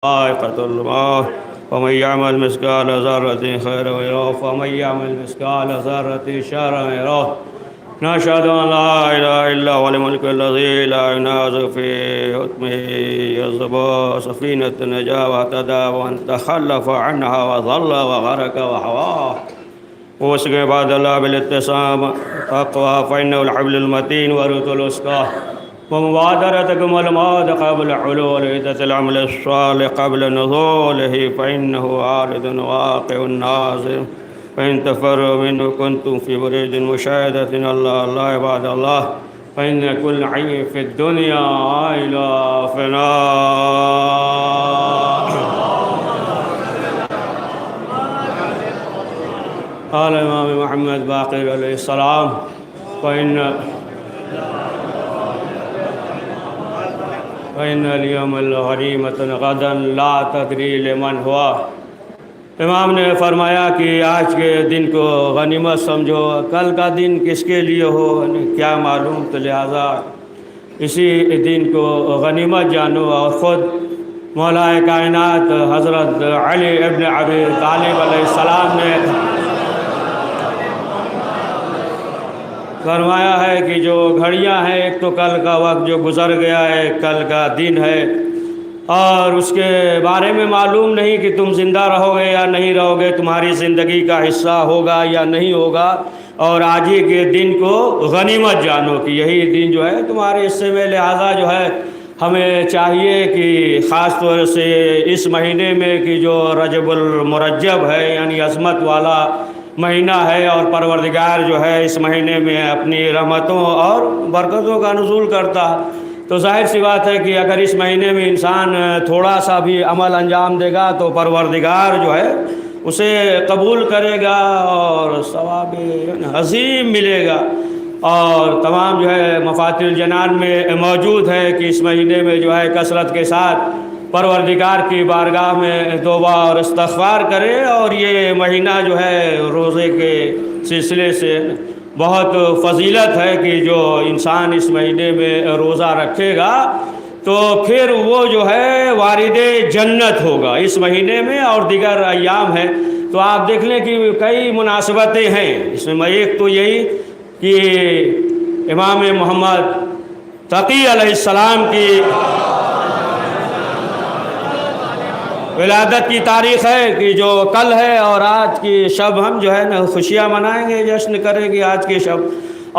ذائقة الموت ومن يعمل مثقال ذرة خيرا يره ومن يعمل مثقال ذرة شرا يره. نشهد أن لا إله إلا هو الملك الذي لا ينازع في حكمه يصب سفينة النجاة واهتدى وأن تخلف عنها وضل وغرق وحواه. ووسق عباد الله بالاتسام تقوى فإنه الحبل المتين ورث الوسقى ومبادرتكم الموت قبل حلول عدة العمل الصالح قبل نزوله فإنه عارض واقع نازل. فإن تفروا منه كنتم في بريد مشاهدة الله عباد الله فإن كل حي في الدنيا إلى فناء. قال الإمام محمد باقر عليه السلام فإن اليوم الغنیمة غدا لا تدری لمن ہوا. امام نے فرمایا کہ آج کے دن کو غنیمت سمجھو، کل کا دن کس کے لیے ہو کیا معلوم، تو لہٰذا اسی دن کو غنیمت جانو. اور خود مولا کائنات حضرت علی ابن ابی طالب علیہ السلام نے فرمایا ہے کہ جو گھڑیاں ہیں، ایک تو کل کا وقت جو گزر گیا ہے، کل کا دن ہے، اور اس کے بارے میں معلوم نہیں کہ تم زندہ رہو گے یا نہیں رہو گے، تمہاری زندگی کا حصہ ہوگا یا نہیں ہوگا. اور آج ہی کے دن کو غنیمت جانو کہ یہی دن جو ہے تمہارے حصے میں. لہٰذا جو ہے ہمیں چاہیے کہ خاص طور سے اس مہینے میں کہ جو رجب المرجب ہے یعنی عظمت والا مہینہ ہے، اور پروردگار جو ہے اس مہینے میں اپنی رحمتوں اور برکتوں کا نزول کرتا ہے، تو ظاہر سی بات ہے کہ اگر اس مہینے میں انسان تھوڑا سا بھی عمل انجام دے گا تو پروردگار جو ہے اسے قبول کرے گا اور ثواب عظیم ملے گا. اور تمام جو ہے مفاتیح الجنان میں موجود ہے کہ اس مہینے میں جو ہے کثرت کے ساتھ پروردگار کی بارگاہ میں توبہ اور استغفار کرے. اور یہ مہینہ جو ہے روزے کے سلسلے سے بہت فضیلت ہے کہ جو انسان اس مہینے میں روزہ رکھے گا تو پھر وہ جو ہے وارد جنت ہوگا اس مہینے میں. اور دیگر ایام ہیں تو آپ دیکھ لیں کہ کئی مناسبتیں ہیں اس میں. ایک تو یہی کہ امام محمد تقی علیہ السلام کی ولادت کی تاریخ ہے کہ جو کل ہے، اور آج کی شب ہم جو ہے نا خوشیاں منائیں گے، جشن کریں گے آج کی شب.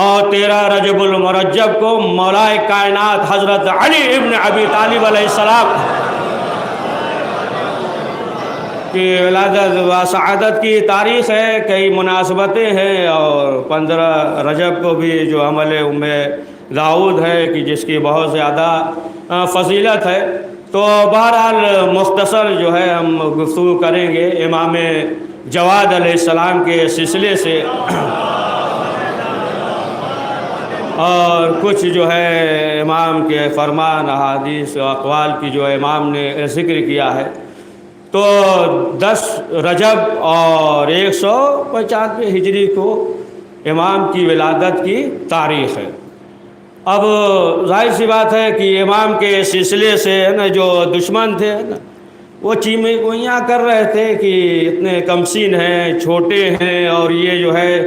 اور 13 رجب المرجب کو مولا کائنات حضرت علی ابن ابی طالب علیہ السلام کی ولادت و سعادت کی تاریخ ہے. کئی مناسبتیں ہیں، اور 15 رجب کو بھی جو عمل ام داؤد ہے کہ جس کی بہت زیادہ فضیلت ہے. تو بہرحال مختصر جو ہے ہم گفتگو کریں گے امام جواد علیہ السلام کے سلسلے سے، اور کچھ جو ہے امام کے فرمان احادیث و اقوال کی جو امام نے ذکر کیا ہے. تو 10 رجب اور 195 ہجری کو امام کی ولادت کی تاریخ ہے. اب ظاہر سی بات ہے کہ امام کے سلسلے سے نا جو دشمن تھے نا وہ چیمیاں کر رہے تھے کہ اتنے کمسین ہیں، چھوٹے ہیں، اور یہ جو ہے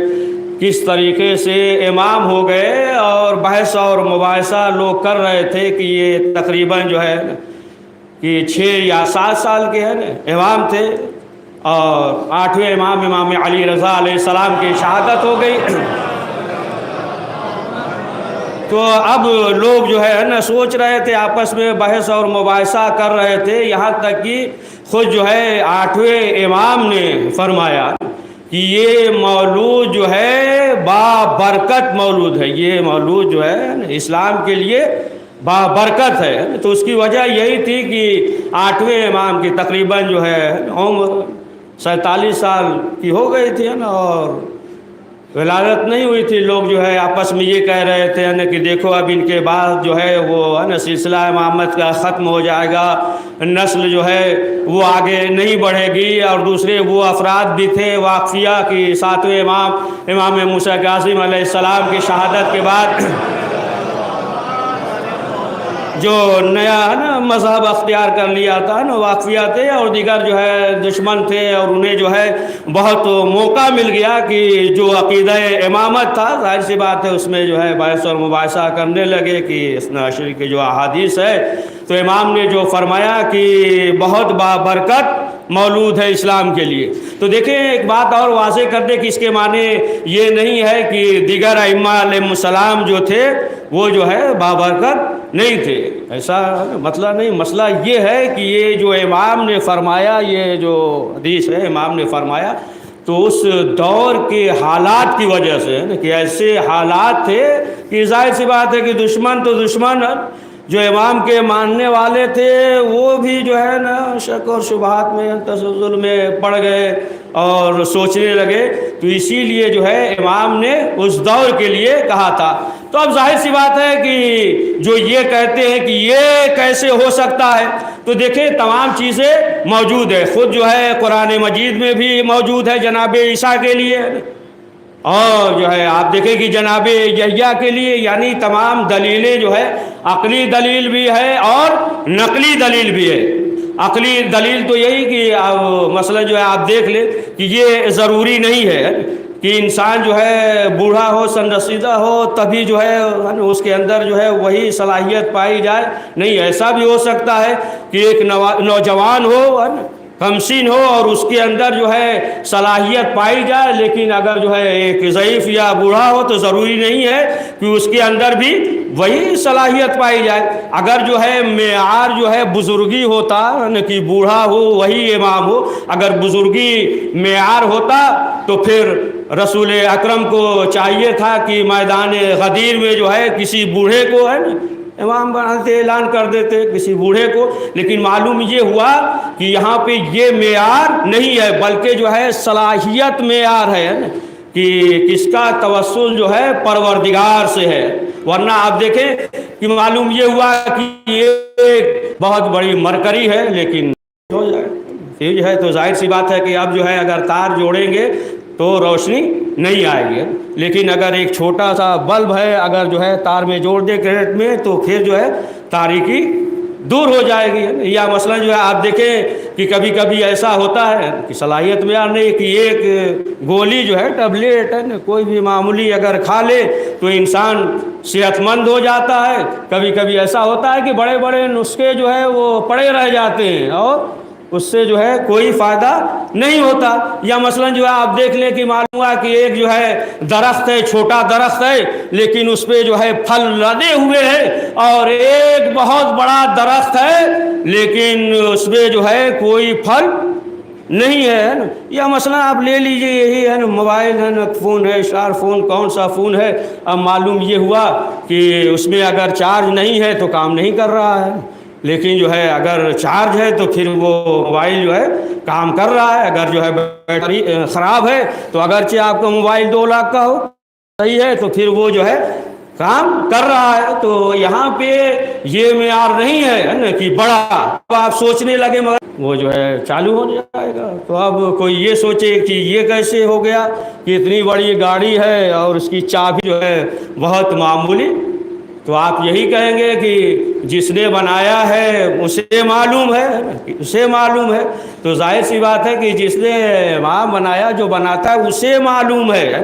کس طریقے سے امام ہو گئے. اور بحث اور مباحثہ لوگ کر رہے تھے کہ یہ تقریباً جو ہے کہ 6 یا 7 سال کے ہیں نا امام تھے، اور 8ویں امام علی رضا علیہ السلام کی شہادت ہو گئی. تو اب لوگ جو ہے نا سوچ رہے تھے، آپس میں بحث اور مباحثہ کر رہے تھے، یہاں تک کہ خود جو ہے 8ویں امام نے فرمایا کہ یہ مولود جو ہے بابرکت مولود ہے. یہ مولود جو ہے اسلام کے لیے بابرکت ہے. تو اس کی وجہ یہی تھی کہ 8ویں امام کی تقریباً جو ہے عمر 47 سال کی ہو گئی تھی نا، اور ولادت نہیں ہوئی تھی. لوگ جو ہے آپس میں یہ کہہ رہے تھے نا کہ دیکھو اب ان کے بعد جو ہے وہ ہے نا سلسلہ امامت کا ختم ہو جائے گا، نسل جو ہے وہ آگے نہیں بڑھے گی. اور دوسرے وہ افراد بھی تھے واقفیہ کی 7ویں امام موسیٰ کاظم علیہ السلام کی شہادت کے بعد جو نیا ہے نا مذہب اختیار کر لیا تھا نا واقفیہ تھے اور دیگر جو ہے دشمن تھے، اور انہیں جو ہے بہت موقع مل گیا کہ جو عقیدہ امامت تھا ظاہر سی بات ہے اس میں جو ہے بحث اور مباحثہ کرنے لگے کہ اثنا عشری کی جو احادیث ہے تو امام نے جو فرمایا کہ بہت بابرکت مولود ہے اسلام کے لیے۔ تو دیکھیں ایک بات اور واضح کر دیں کہ اس کے معنی یہ نہیں ہے کہ دیگر ائمہ علیہ السلام جو تھے وہ جو ہے بابرکت نہیں تھے، ایسا مسئلہ نہیں۔ مسئلہ یہ ہے کہ یہ جو امام نے فرمایا، یہ جو حدیث ہے امام نے فرمایا تو اس دور کے حالات کی وجہ سے کہ ایسے حالات تھے کہ ظاہر سی بات ہے کہ دشمن تو دشمن، جو امام کے ماننے والے تھے وہ بھی جو ہے نا شک اور شبہات میں تزلزل میں پڑ گئے اور سوچنے لگے، تو اسی لیے جو ہے امام نے اس دور کے لیے کہا تھا۔ تو اب ظاہر سی بات ہے کہ جو یہ کہتے ہیں کہ یہ کیسے ہو سکتا ہے، تو دیکھیں تمام چیزیں موجود ہے، خود جو ہے قرآن مجید میں بھی موجود ہے جناب عیسیٰ کے لیے، اور جو ہے آپ دیکھیں کہ جناب یحییٰ کے لیے، یعنی تمام دلیلیں جو ہے عقلی دلیل بھی ہے اور نقلی دلیل بھی ہے۔ عقلی دلیل تو یہی کہ مثلا جو ہے آپ دیکھ لیں کہ یہ ضروری نہیں ہے کہ انسان جو ہے بوڑھا ہو سن رسیدہ ہو تبھی جو ہے اس کے اندر جو ہے وہی صلاحیت پائی جائے، نہیں، ایسا بھی ہو سکتا ہے کہ ایک نوجوان ہو کمسین ہو اور اس کے اندر جو ہے صلاحیت پائی جائے، لیکن اگر جو ہے ایک ضعیف یا بوڑھا ہو تو ضروری نہیں ہے کہ اس کے اندر بھی وہی صلاحیت پائی جائے۔ اگر جو ہے معیار جو ہے بزرگی ہوتا کہ بوڑھا ہو وہی امام ہو، اگر بزرگی معیار ہوتا تو پھر رسول اکرم کو چاہیے تھا کہ میدان غدیر میں جو ہے کسی بوڑھے کو ہے امام بناتے، اعلان کر دیتے کسی بوڑھے کو، لیکن معلوم یہ ہوا کہ یہاں پہ یہ معیار نہیں ہے بلکہ جو ہے صلاحیت معیار ہے کہ کس کا توسل جو ہے پروردگار سے ہے، ورنہ آپ دیکھیں کہ معلوم یہ ہوا کہ یہ ایک بہت بڑی مرکری ہے لیکن ہو جائے تیز ہے، تو ظاہر سی بات ہے کہ اب جو ہے اگر تار جوڑیں گے تو روشنی نہیں آئے گی، لیکن اگر ایک چھوٹا سا بلب ہے اگر جو ہے تار میں جوڑ دے کریٹ میں تو پھر جو ہے تاریکی دور ہو جائے گی۔ یا مثلا جو ہے آپ دیکھیں کہ کبھی کبھی ایسا ہوتا ہے کہ صلاحیت معیار نہیں کہ ایک گولی جو ہے ٹیبلیٹ ہے کوئی بھی معمولی اگر کھا لے تو انسان صحت مند ہو جاتا ہے، کبھی کبھی ایسا ہوتا ہے کہ بڑے بڑے نسخے جو ہے وہ پڑے رہ جاتے ہیں اور اس سے جو ہے کوئی فائدہ نہیں ہوتا۔ یا مثلا جو ہے آپ دیکھ لیں کہ معلوم ہوا کہ ایک جو ہے درخت ہے، چھوٹا درخت ہے لیکن اس پہ جو ہے پھل لدے ہوئے ہیں، اور ایک بہت بڑا درخت ہے لیکن اس پہ جو ہے کوئی پھل نہیں ہے نا۔ یا مثلا آپ لے لیجئے یہی ہے نا موبائل ہے نا، فون ہے، اسمارٹ فون، کون سا فون ہے، اب معلوم یہ ہوا کہ اس میں اگر چارج نہیں ہے تو کام نہیں کر رہا ہے، لیکن جو ہے اگر چارج ہے تو پھر وہ موبائل جو ہے کام کر رہا ہے۔ اگر جو ہے بیٹری خراب ہے تو اگرچہ آپ کا موبائل 2 لاکھ کا ہو صحیح ہے تو پھر وہ جو ہے کام کر رہا ہے۔ تو یہاں پہ یہ معیار نہیں ہے نا کہ بڑا، اب آپ سوچنے لگے مگر وہ جو ہے چالو ہو جائے گا۔ تو اب کوئی یہ سوچے کہ یہ کیسے ہو گیا کہ اتنی بڑی گاڑی ہے اور اس کی چابی جو ہے بہت معمولی، تو آپ یہی کہیں گے کہ جس نے بنایا ہے اسے معلوم ہے، اسے معلوم ہے۔ تو ظاہر سی بات ہے کہ جس نے وہاں بنایا جو بناتا ہے اسے معلوم ہے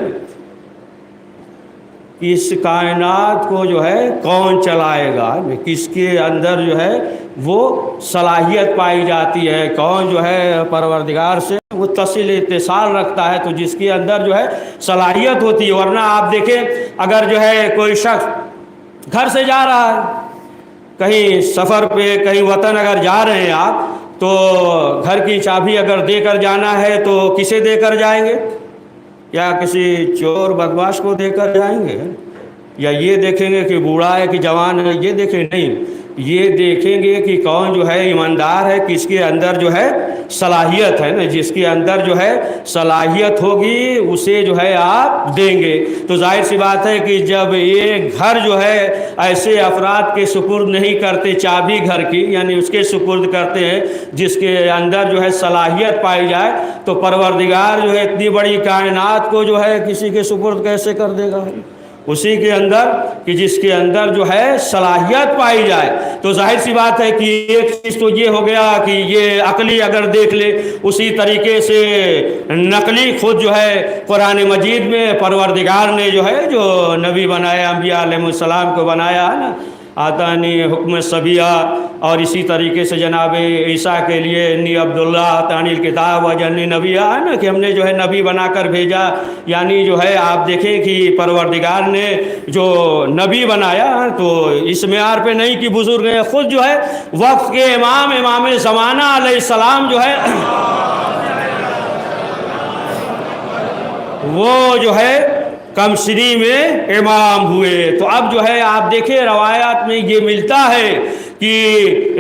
کہ اس کائنات کو جو ہے کون چلائے گا، کس کے اندر جو ہے وہ صلاحیت پائی جاتی ہے، کون جو ہے پروردگار سے متصل اتصال رکھتا ہے، تو جس کے اندر جو ہے صلاحیت ہوتی ہے۔ ورنہ آپ دیکھیں اگر جو ہے کوئی شخص گھر سے جا رہا ہے کہیں سفر پہ، کہیں وطن اگر جا رہے ہیں آپ، تو گھر کی چابی اگر دے کر جانا ہے تو کسے دے کر جائیں گے؟ یا کسی چور بدماش کو دے کر جائیں گے؟ یا یہ دیکھیں گے کہ بوڑھا ہے کہ جوان ہے؟ یہ دیکھیں نہیں، یہ دیکھیں گے کہ کون جو ہے ایماندار ہے، کس کے اندر جو ہے صلاحیت ہے نا، جس کے اندر جو ہے صلاحیت ہوگی اسے جو ہے آپ دیں گے۔ تو ظاہر سی بات ہے کہ جب ایک گھر جو ہے ایسے افراد کے سپرد نہیں کرتے چابی گھر کی، یعنی اس کے سپرد کرتے ہیں جس کے اندر جو ہے صلاحیت پائی جائے، تو پروردگار جو ہے اتنی بڑی کائنات کو جو ہے کسی کے سپرد کیسے کر دے گا؟ اسی کے اندر کہ جس کے اندر جو ہے صلاحیت پائی جائے. تو ظاہر سی بات ہے کہ ایک چیز تو یہ ہو گیا کہ یہ عقلی اگر دیکھ لے، اسی طریقے سے نقلی خود جو ہے قرآن مجید میں پروردگار نے جو ہے جو نبی بنایا، انبیاء علیہ السلام کو بنایا ہے نا، آتانی حکم صبیہ، اور اسی طریقے سے جناب عیسیٰ کے لیے انی عبداللہ آتانی الکتاب وجعلنی نبیہ ہے نا، کہ ہم نے جو ہے نبی بنا کر بھیجا. یعنی جو ہے آپ دیکھیں کہ پروردگار نے جو نبی بنایا تو اس معیار پہ نہیں کہ بزرگ ہیں، خود جو ہے وقت کے امام زمانہ علیہ السلام جو ہے وہ جو ہے کم سنی میں امام ہوئے. تو اب جو ہے آپ دیکھیں روایات میں یہ ملتا ہے کہ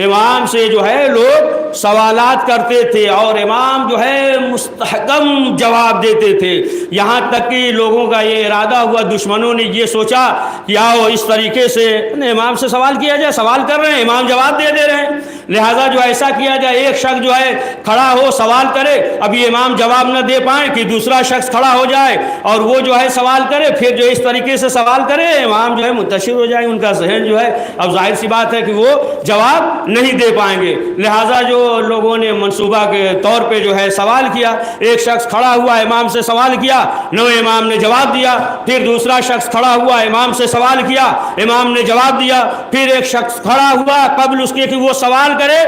امام سے جو ہے لوگ سوالات کرتے تھے اور امام جو ہے مستحکم جواب دیتے تھے. یہاں تک کہ لوگوں کا یہ ارادہ ہوا، دشمنوں نے یہ سوچا کہ آؤ اس طریقے سے امام سے سوال کیا جائے. سوال کر رہے ہیں، امام جواب دے رہے ہیں، لہٰذا جو ایسا کیا جائے ایک شخص جو ہے کھڑا ہو سوال کرے، ابھی امام جواب نہ دے پائیں کہ دوسرا شخص کھڑا ہو جائے اور وہ جو ہے سوال کرے، پھر جو اس طریقے سے سوال کرے امام جو ہے منتشر ہو جائیں، ان کا ذہن جو ہے اب ظاہر سی بات ہے کہ وہ جواب نہیں دے پائیں گے. لہٰذا جو لوگوں نے منصوبہ کے طور پہ جو ہے سوال کیا، ایک شخص کھڑا ہوا امام سے سوال کیا، نو امام نے جواب دیا. پھر دوسرا شخص کھڑا ہوا امام سے سوال کیا، امام نے جواب دیا. پھر ایک شخص کھڑا ہوا قبل اس کے کہ وہ سوال کرے،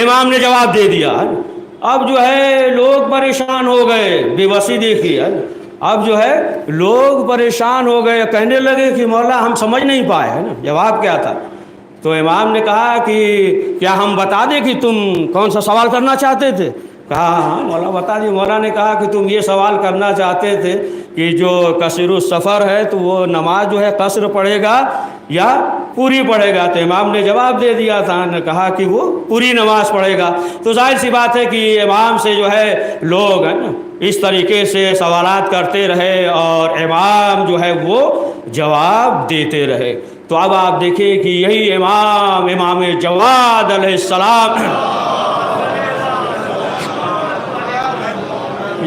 امام نے جواب دے دیا. اب جو ہے لوگ پریشان ہو گئے، بے بسی دیکھیے. اب جو ہے لوگ پریشان ہو گئے، کہنے لگے کہ مولا ہم سمجھ نہیں پائے ہے نا جواب کیا تھا. تو امام نے کہا کہ کیا ہم بتا دیں کہ تم کون سا سوال کرنا چاہتے تھے؟ کہا ہاں مولا بتا دیے. مولا نے کہا کہ تم یہ سوال کرنا چاہتے تھے کہ جو قصر السفر ہے تو وہ نماز جو ہے قصر پڑھے گا یا پوری پڑھے گا؟ تو امام نے جواب دے دیا تھا، نے کہا کہ وہ پوری نماز پڑھے گا. تو ظاہر سی بات ہے کہ امام سے جو ہے لوگ ہے نا اس طریقے سے سوالات کرتے رہے اور امام جو ہے وہ جواب دیتے رہے. تو اب آپ دیکھیں کہ یہی امام جواد علیہ السلام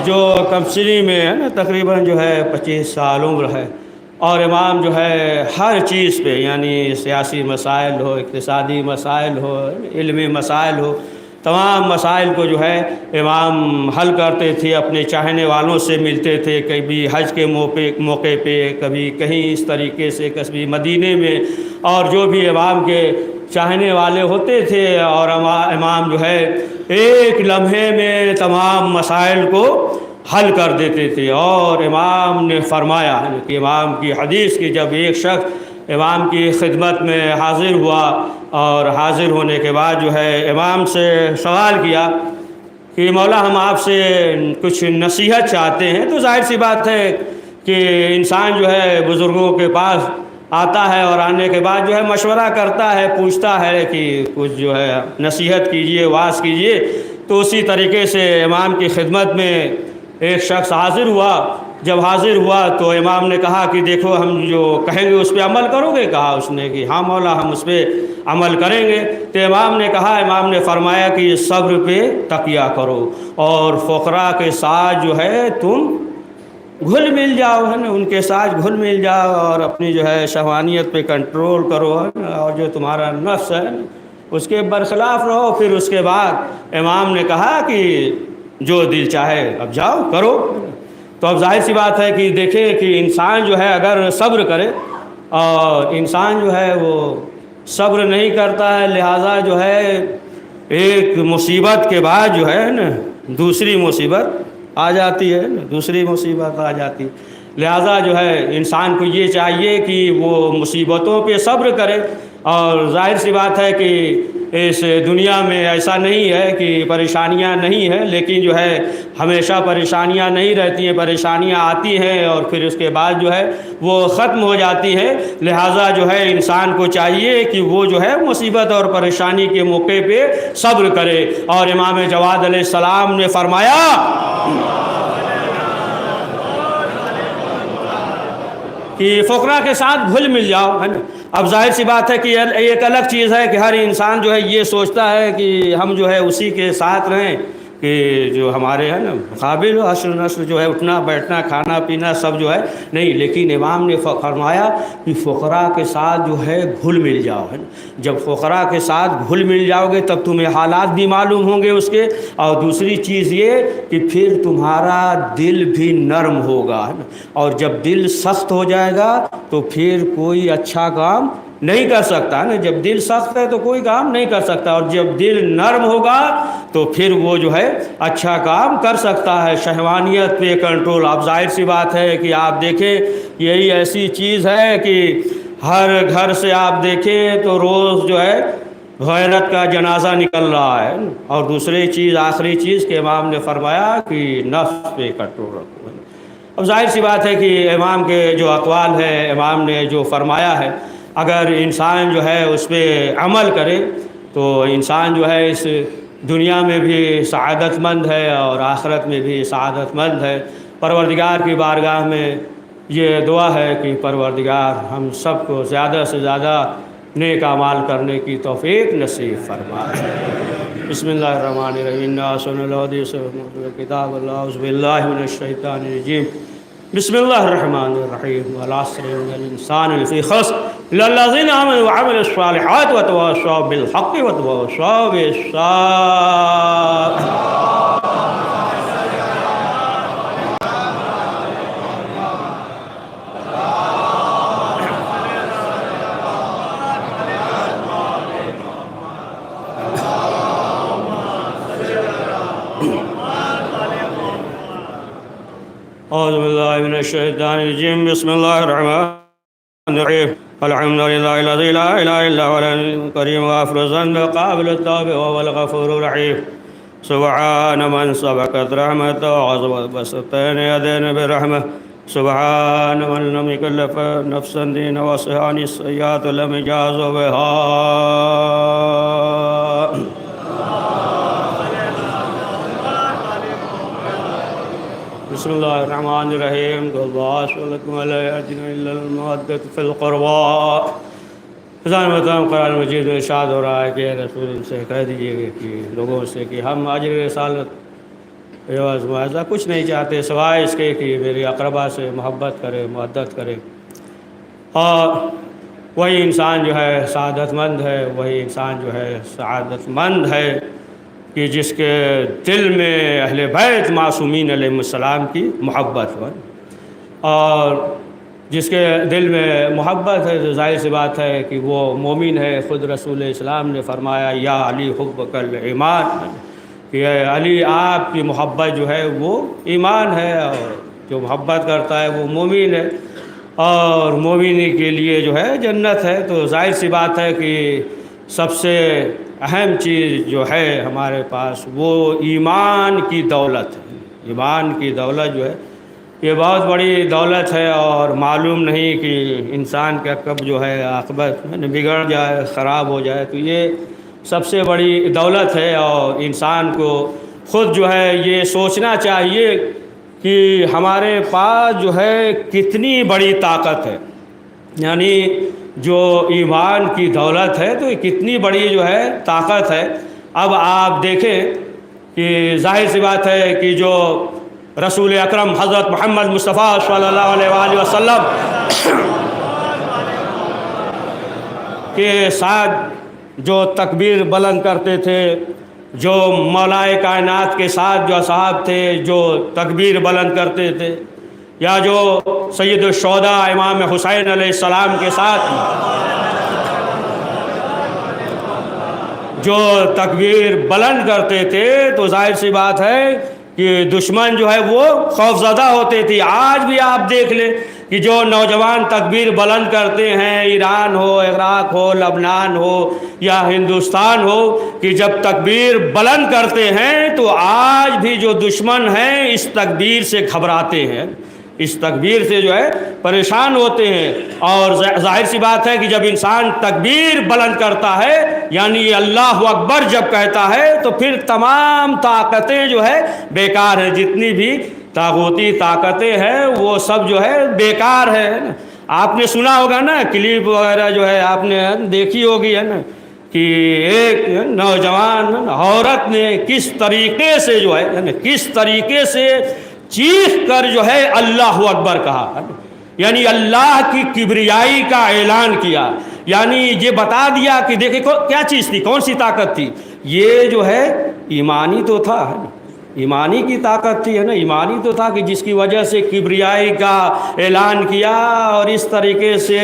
جو کمسری میں ہے نا تقریباً جو ہے 25 سال عمر ہے، اور امام جو ہے ہر چیز پہ یعنی سیاسی مسائل ہو، اقتصادی مسائل ہو، علمی مسائل ہو، تمام مسائل کو جو ہے امام حل کرتے تھے. اپنے چاہنے والوں سے ملتے تھے، کبھی حج کے موقع پہ، کبھی کہیں اس طریقے سے، کبھی مدینے میں، اور جو بھی امام کے چاہنے والے ہوتے تھے. اور امام جو ہے ایک لمحے میں تمام مسائل کو حل کر دیتے تھے. اور امام نے فرمایا کہ امام کی حدیث کی جب ایک شخص امام کی خدمت میں حاضر ہوا اور حاضر ہونے کے بعد جو ہے امام سے سوال کیا کہ مولا ہم آپ سے کچھ نصیحت چاہتے ہیں. تو ظاہر سی بات ہے کہ انسان جو ہے بزرگوں کے پاس آتا ہے اور آنے کے بعد جو ہے مشورہ کرتا ہے، پوچھتا ہے کہ کچھ جو ہے نصیحت کیجئے، واعظ کیجئے. تو اسی طریقے سے امام کی خدمت میں ایک شخص حاضر ہوا. جب حاضر ہوا تو امام نے کہا کہ دیکھو ہم جو کہیں گے اس پہ عمل کرو گے؟ کہا اس نے کہ ہاں مولا ہم اس پہ عمل کریں گے. تو امام نے کہا، امام نے فرمایا کہ صبر پہ تقیہ کرو اور فقراء کے ساتھ جو ہے تم گھل مل جاؤ ہے نا، ان کے ساتھ گھل مل جاؤ اور اپنی جو ہے شہوانیت پہ کنٹرول کرو ہے نا، اور جو تمہارا نفس ہے اس کے برخلاف رہو. پھر اس کے بعد امام نے کہا کہ جو دل چاہے اب جاؤ کرو. تو اب ظاہر سی بات ہے کہ دیکھیں کہ انسان جو ہے اگر صبر کرے، اور انسان جو ہے وہ صبر نہیں کرتا ہے، لہٰذا جو ہے ایک مصیبت کے بعد جو ہے نا دوسری مصیبت آ جاتی ہے نا، دوسری مصیبت آ جاتی. لہٰذا جو ہے انسان کو یہ چاہیے کہ وہ مصیبتوں پہ صبر کرے. اور ظاہر سی بات ہے کہ اس دنیا میں ایسا نہیں ہے کہ پریشانیاں نہیں ہیں، لیکن جو ہے ہمیشہ پریشانیاں نہیں رہتی ہیں، پریشانیاں آتی ہیں اور پھر اس کے بعد جو ہے وہ ختم ہو جاتی ہیں. لہٰذا جو ہے انسان کو چاہیے کہ وہ جو ہے مصیبت اور پریشانی کے موقع پہ صبر کرے. اور امام جواد علیہ السلام نے فرمایا کہ فقراء کے ساتھ گھل مل جاؤ ہے نا. اب ظاہر سی بات ہے کہ ایک الگ چیز ہے کہ ہر انسان جو ہے یہ سوچتا ہے کہ ہم جو ہے اسی کے ساتھ رہیں، کہ جو ہمارے ہے نا قابل حشر نسل جو ہے اٹھنا بیٹھنا کھانا پینا سب جو ہے نہیں، لیکن امام نے فرمایا کہ فقراء کے ساتھ جو ہے گھل مل جاؤ ہے نا، جب فقراء کے ساتھ گھل مل جاؤ گے تب تمہیں حالات بھی معلوم ہوں گے اس کے، اور دوسری چیز یہ کہ پھر تمہارا دل بھی نرم ہوگا ہے نا، اور جب دل سخت ہو جائے گا تو پھر کوئی اچھا کام نہیں کر سکتا ہے نا، جب دل سخت ہے تو کوئی کام نہیں کر سکتا، اور جب دل نرم ہوگا تو پھر وہ جو ہے اچھا کام کر سکتا ہے، شہوانیت پہ کنٹرول۔ اب ظاہر سی بات ہے کہ آپ دیکھیں یہی ایسی چیز ہے کہ ہر گھر سے آپ دیکھیں تو روز جو ہے غیرت کا جنازہ نکل رہا ہے، اور دوسری چیز آخری چیز کہ امام نے فرمایا کہ نفس پہ کنٹرول رکھو۔ اب ظاہر سی بات ہے کہ امام کے جو اقوال ہے، امام نے جو فرمایا ہے، اگر انسان جو ہے اس پہ عمل کرے تو انسان جو ہے اس دنیا میں بھی سعادت مند ہے اور آخرت میں بھی سعادت مند ہے۔ پروردگار کی بارگاہ میں یہ دعا ہے کہ پروردگار ہم سب کو زیادہ سے زیادہ نیک اعمال کرنے کی توفیق نصیب فرمائے۔ بسم اللہ الرحمن الرحیم، صلی اللہ علیہ وسلم کتاب اللہ، اعوذ باللہ من الشیطان الرجیم، بسم اللہ الرحمن الرحیم، والعصر ان الانسان لفی خسر الا الذین آمنوا وعملوا الصالحات وتواصوا بالحق وتواصوا بالصبر۔ اعوذ باللہ من الشیطان الرجیم، بسم اللہ الرحمن الرحیم، الحمد للہ الذی لا الہ الا هو الحی الکریم غافر الذنب قابل التوب وهو الغفور الرحیم، سبحان من سبقت رحمتہ وعظمت بسطین یدین برحمہ، سبحان من لم یکلف نفسا دین وصحان السیئات لم یجاز بها۔ بسم اللہ الرحمن الرحیم، اللہ لکم علیہ اجر الا المودۃ فی القربى۔ خزان مطلب قرآن مجید میں ارشاد ہو رہا ہے کہ اے رسول ان سے کہہ دیجیے کہ لوگوں سے کہ ہم اجر رسالت عوض معاوضہ کچھ نہیں چاہتے سوائے اس کے کہ میری اقربا سے محبت کرے، مودت کرے، اور وہی انسان جو ہے سعادت مند ہے، وہی انسان جو ہے سعادت مند ہے کہ جس کے دل میں اہل بیت معصومین علیہ السلام کی محبت ہو، اور جس کے دل میں محبت ہے تو ظاہر سی بات ہے کہ وہ مومن ہے۔ خود رسول اسلام نے فرمایا یا علی حبک الایمان، کہ اے علی آپ کی محبت جو ہے وہ ایمان ہے، اور جو محبت کرتا ہے وہ مومن ہے، اور مومنی کے لیے جو ہے جنت ہے۔ تو ظاہر سی بات ہے کہ سب سے اہم چیز جو ہے ہمارے پاس وہ ایمان کی دولت ہے۔ ایمان کی دولت جو ہے یہ بہت بڑی دولت ہے، اور معلوم نہیں کہ انسان کا کب جو ہے عاقبت بگڑ جائے، خراب ہو جائے، تو یہ سب سے بڑی دولت ہے۔ اور انسان کو خود جو ہے یہ سوچنا چاہیے کہ ہمارے پاس جو ہے کتنی بڑی طاقت ہے، یعنی جو ایمان کی دولت ہے تو یہ کتنی بڑی جو ہے طاقت ہے۔ اب آپ دیکھیں کہ ظاہر سی بات ہے کہ جو رسول اکرم حضرت محمد مصطفیٰ صلی اللہ علیہ وآلہ وسلم کے ساتھ جو تکبیر بلند کرتے تھے، جو مولائے کائنات کے ساتھ جو اصحاب تھے جو تکبیر بلند کرتے تھے، یا جو سید الشہداء امام حسین علیہ السلام کے ساتھ جو تکبیر بلند کرتے تھے، تو ظاہر سی بات ہے کہ دشمن جو ہے وہ خوف زدہ ہوتے تھے۔ آج بھی آپ دیکھ لیں کہ جو نوجوان تکبیر بلند کرتے ہیں، ایران ہو، عراق ہو، لبنان ہو یا ہندوستان ہو، کہ جب تکبیر بلند کرتے ہیں تو آج بھی جو دشمن ہیں اس تکبیر سے گھبراتے ہیں، اس تکبیر سے جو ہے پریشان ہوتے ہیں۔ اور ظاہر سی بات ہے کہ جب انسان تکبیر بلند کرتا ہے یعنی اللہ اکبر جب کہتا ہے تو پھر تمام طاقتیں جو ہے بیکار ہیں، جتنی بھی طاغوتی طاقتیں ہیں وہ سب جو ہے بیکار ہے۔ آپ نے سنا ہوگا نا کلپ وغیرہ جو ہے آپ نے دیکھی ہوگی ہے نا، کہ ایک نوجوان عورت نے کس طریقے سے جو ہے کس طریقے سے چیخ کر جو ہے اللہ اکبر کہا، یعنی اللہ کی کبریائی کا اعلان کیا، یعنی یہ بتا دیا کہ دیکھیں کیا چیز تھی، کون سی طاقت تھی، یہ جو ہے ایمانی تو تھا، ایمانی کی طاقت تھی، ہے نا، ایمانی تو تھا کہ جس کی وجہ سے کبریائی کا اعلان کیا اور اس طریقے سے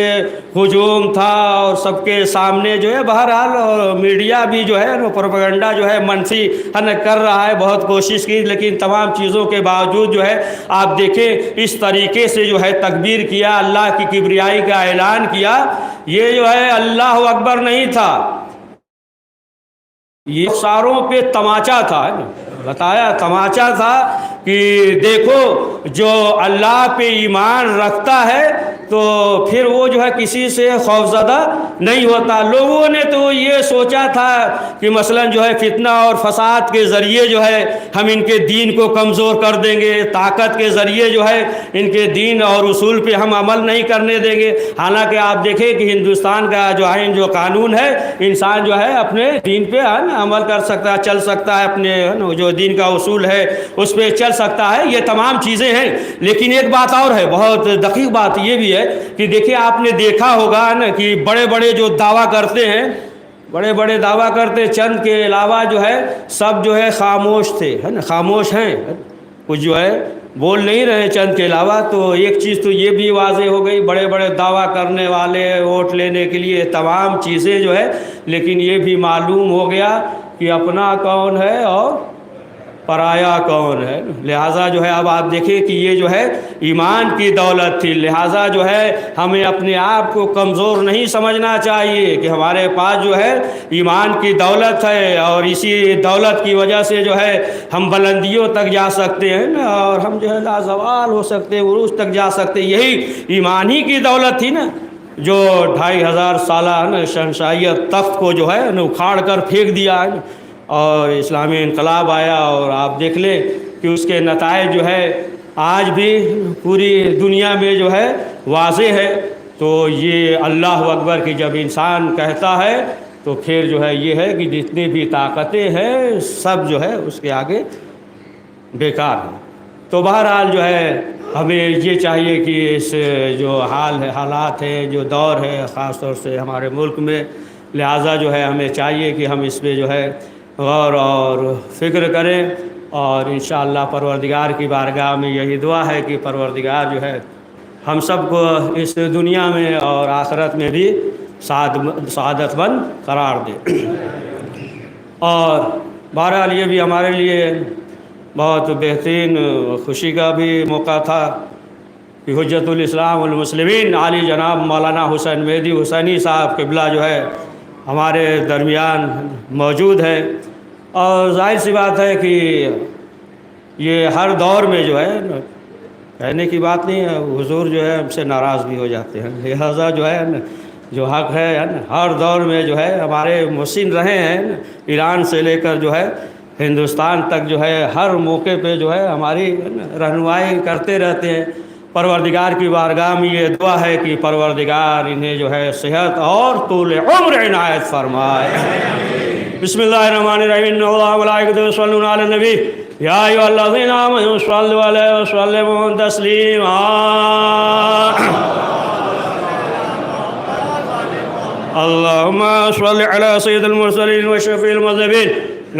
ہجوم تھا اور سب کے سامنے جو ہے بہرحال، اور میڈیا بھی جو ہے پروپیگنڈا جو ہے منفی کر رہا ہے، بہت کوشش کی، لیکن تمام چیزوں کے باوجود جو ہے آپ دیکھیں اس طریقے سے جو ہے تکبیر کیا، اللہ کی کبریائی کا اعلان کیا، یہ جو ہے اللہ اکبر نہیں تھا، یہ ساروں پہ تماچا تھا، بتایا تماچا تھا کہ دیکھو جو اللہ پہ ایمان رکھتا ہے تو پھر وہ جو ہے کسی سے خوفزدہ نہیں ہوتا۔ لوگوں نے تو یہ سوچا تھا کہ مثلا جو ہے فتنہ اور فساد کے ذریعے جو ہے ہم ان کے دین کو کمزور کر دیں گے، طاقت کے ذریعے جو ہے ان کے دین اور اصول پہ ہم عمل نہیں کرنے دیں گے، حالانکہ آپ دیکھیں کہ ہندوستان کا جو آئین جو قانون ہے، انسان جو ہے اپنے دین پہ عمل کر سکتا ہے، چل سکتا ہے، اپنے جو دین کا اصول ہے اس پہ چل سکتا ہے، یہ تمام چیزیں ہیں۔ لیکن ایک بات اور ہے، بہت دقیق بات یہ بھی ہے کہ دیکھیں آپ نے دیکھا ہوگا نا کہ بڑے بڑے جو دعویٰ کرتے ہیں، بڑے بڑے دعویٰ کرتے، چند کے علاوہ جو ہے سب جو ہے خاموش تھے، ہے نا، خاموش ہیں، کچھ جو ہے بول نہیں رہے چند کے علاوہ۔ تو ایک چیز تو یہ بھی واضح ہو گئی، بڑے بڑے دعویٰ کرنے والے ووٹ لینے کے لیے تمام چیزیں جو ہے، لیکن یہ بھی معلوم ہو گیا کہ اپنا کون ہے اور پرایا کون ہے۔ لہٰذا جو ہے اب آپ دیکھیں کہ یہ جو ہے ایمان کی دولت تھی، لہٰذا جو ہے ہمیں اپنے آپ کو کمزور نہیں سمجھنا چاہیے کہ ہمارے پاس جو ہے ایمان کی دولت ہے، اور اسی دولت کی وجہ سے جو ہے ہم بلندیوں تک جا سکتے ہیں نا، اور ہم جو ہے لازوال ہو سکتے ہیں، عروج تک جا سکتے ہیں۔ یہی ایمان ہی کی دولت تھی نا جو 2500 سالہ شہنشاہیت تخت کو جو ہے اکھاڑ کر پھینک دیا ہے، اور اسلامی انقلاب آیا، اور آپ دیکھ لیں کہ اس کے نتائج جو ہے آج بھی پوری دنیا میں جو ہے واضح ہے۔ تو یہ اللہ اکبر کی جب انسان کہتا ہے تو پھر جو ہے یہ ہے کہ جتنی بھی طاقتیں ہیں سب جو ہے اس کے آگے بیکار ہیں۔ تو بہرحال جو ہے ہمیں یہ چاہیے کہ اس جو حال ہے، حالات ہے، جو دور ہے خاص طور سے ہمارے ملک میں، لہٰذا جو ہے ہمیں چاہیے کہ ہم اس پہ جو ہے غور اور فکر کریں، اور انشاءاللہ پروردگار کی بارگاہ میں یہی دعا ہے کہ پروردگار جو ہے ہم سب کو اس دنیا میں اور آخرت میں بھی سعادت مند قرار دے۔ اور بہرحال یہ بھی ہمارے لیے بہت بہترین خوشی کا بھی موقع تھا کہ حجت الاسلام والمسلمین عالی جناب مولانا حسین مہدی حسینی صاحب قبلہ جو ہے ہمارے درمیان موجود ہے، اور ظاہر سی بات ہے کہ یہ ہر دور میں جو ہے کہنے کی بات نہیں ہے، حضور جو ہے ہم سے ناراض بھی ہو جاتے ہیں، لہٰذا جو ہے جو حق ہے ہر دور میں جو ہے ہمارے محسن رہے ہیں، ایران سے لے کر جو ہے ہندوستان تک جو ہے ہر موقع پہ جو ہے ہماری رہنمائی کرتے رہتے ہیں۔ پروردگار کی بارگاہ میں یہ دعا ہے کہ پروردگار انہیں جو ہے صحت اور طول عمر عنایت فرمائے۔ بسم اللہ الرحمن الرحیم، ان اللہ وملائکتہ یصلون علی النبی یا ایھا الذین آمنوا صلوا علیہ وسلموا تسلیما۔ اللہم صل علی سید المرسلین وشفیع المذنبین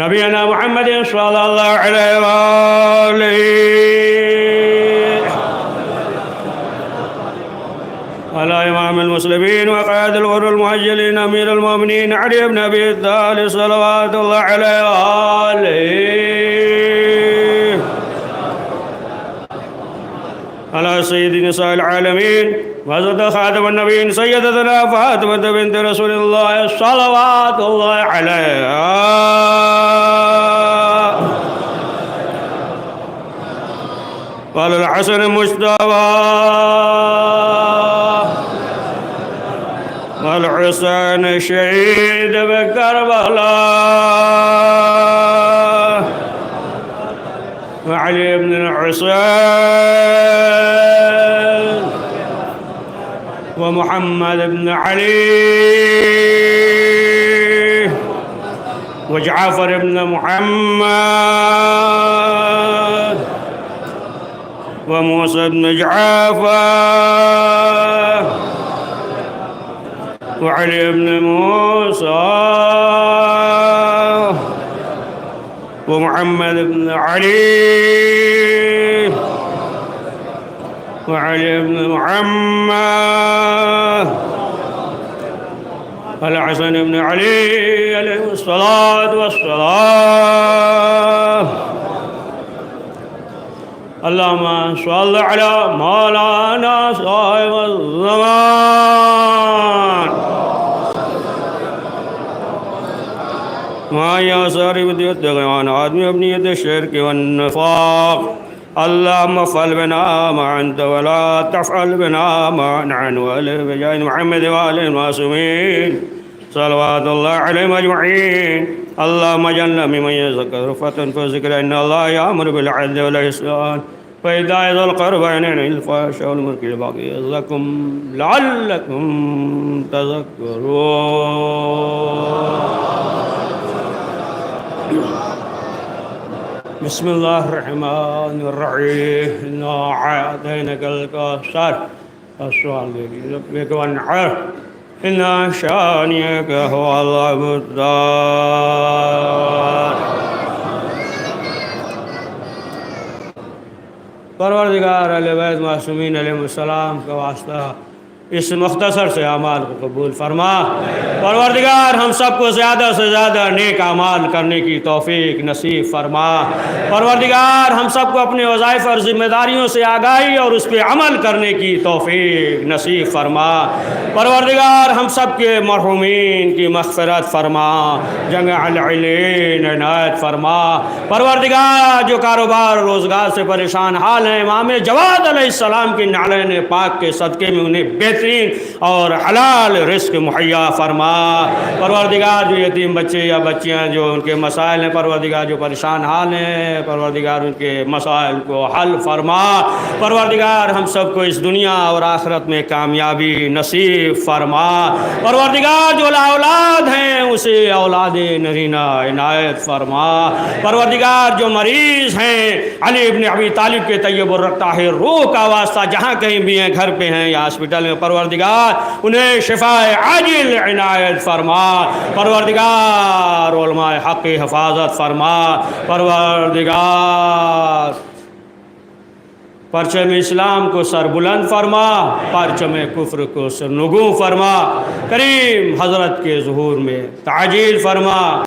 نبینا محمد صلی اللہ علیہ وآلہ على إمام المسلمين وقائد الغر المهجلين أمير المؤمنين علي بن أبي طالب صلوات الله عليه وآله على سيد نساء العالمين وحضرت خاتم النبيين سيدتنا فاطمة بنت رسول الله صلوات الله عليها وعلى الحسن المجتبى والحسين شهيد بكربلاء وعلي بن الحسين ومحمد بن علي وجعفر ابن محمد وموسى بن جعفر وعلي بن موسى ومحمد بن علي وعلي بن محمد الحسن بن علي عليه الصلاة والسلام اللهم صل على مولانا صاحب الزمان ما يسار بديت غيان آدمی ابنیت الشرك والنفاق اللهم افعل بنا ما أنت ولا تفعل بنا ما نحن ولا بجاه محمد وآله المعصومين صلوات الله عليهم أجمعين اللهم اجعلنا ممن يذكر فتنفذ إن الله يأمر بالعدل والإحسان وإيتاء ذي القربى وينهى عن الفحشاء والمنكر والبغي يعظكم لعلكم تذكرون بسم الله الرحمن الرحيم إنا أعطيناك الكوثر فصل لربك وانحر إن شانئك هو الأبتر پروردگار اہل بیت معصومین علیہ السلام کا واسطہ اس مختصر سے اعمال کو قبول فرما پروردگار ہم سب کو زیادہ سے زیادہ نیک اعمال کرنے کی توفیق نصیب فرما پروردگار ہم سب کو اپنے وظائف اور ذمہ داریوں سے آگاہی اور اس پہ عمل کرنے کی توفیق نصیب فرما پروردگار ہم سب کے مرحومین کی مغفرت فرما جميع العلین عنایت فرما پروردگار جو کاروبار روزگار سے پریشان حال ہیں امام جواد علیہ السلام کی نعلین پاک کے صدقے میں انہیں بہترین اور حلال رزق مہیا فرما پروردگار جو یتیم بچے یا بچیاں جو ان کے مسائل ہیں پروردگار جو پریشان حال ہیں پروردگار ان کے مسائل کو حل فرما پروردگار ہم سب کو اس دنیا اور آخرت میں کامیابی نصیب فرما پروردگار جو لا اولاد ہیں اسے اولاد نرینہ عنایت فرما پروردگار جو مریض ہیں علی ابن ابی طالب کے طیب الطاہر روح کا واسطہ جہاں کہیں بھی ہیں گھر پہ ہیں یا ہاسپٹل میں پروردگار انہیں شفاء عاجل عنایت فرما پروردگار علماء حق کی حفاظت فرما پروردگار پرچم اسلام کو سر بلند فرما پرچم کفر کو سر نگوں فرما کریم حضرت کے ظہور میں تعجیل فرما